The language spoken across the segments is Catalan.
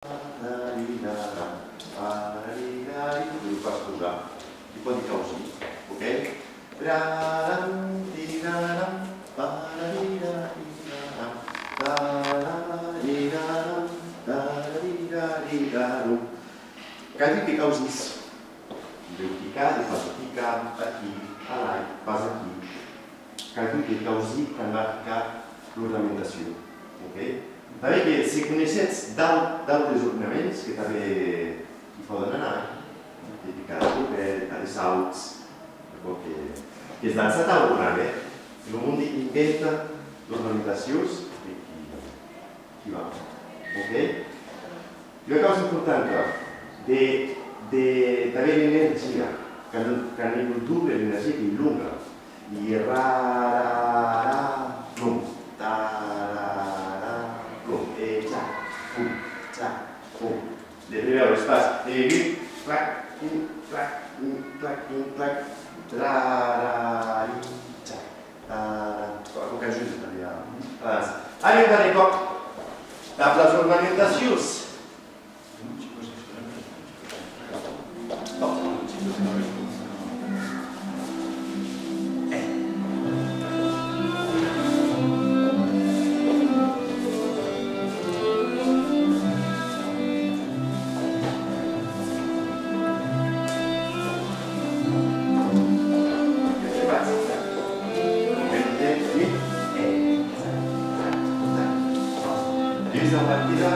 Lo fas posar i pot dir causi, ok? Cada que causis deu picar, depois picar aqui, allà, fas aqui. Cada que causi quan va ficar l'ornamentació, ok? També que si coneixes d'altres ornaments que també hi poden anar, de picar de paper, de salts, que es dansa tal ornament, el món inventa l'ornamentacions i qui va, ok? I una cosa important, també l'energia, quan hi doble l'energia que il·lumina, i plum, plum, pum. De primer l'espai, clac, clac, clac, clac, com que ajuda també a la dansa. Anem un darrer cop amb les ornamentacions. Dins la partida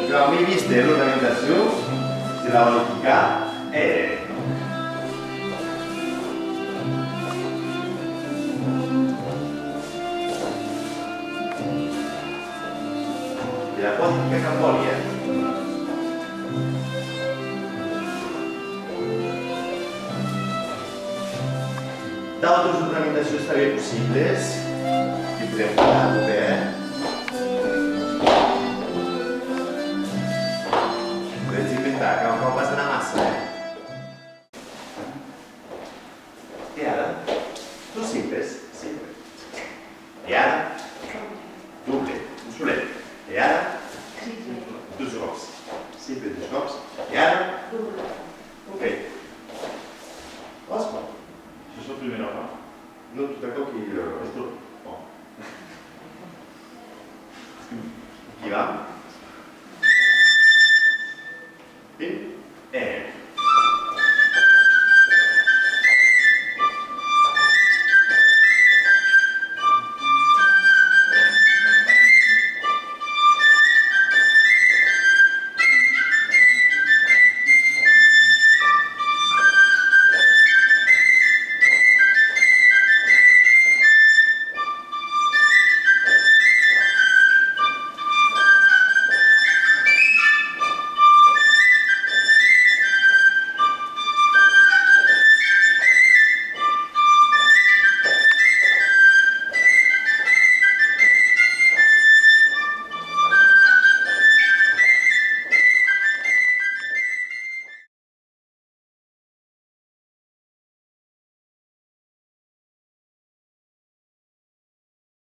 jo m'he vist l'ornamentació de la Olímpica de la Olímpica Cambòdia. D'altres ornamentacions també possibles que podem posar bé. Podem inventar que no passa la massa. I ara, dos simples, sempre. I ara, doble, un solet. I ara, dos cops. Sempre dos cops. I ara,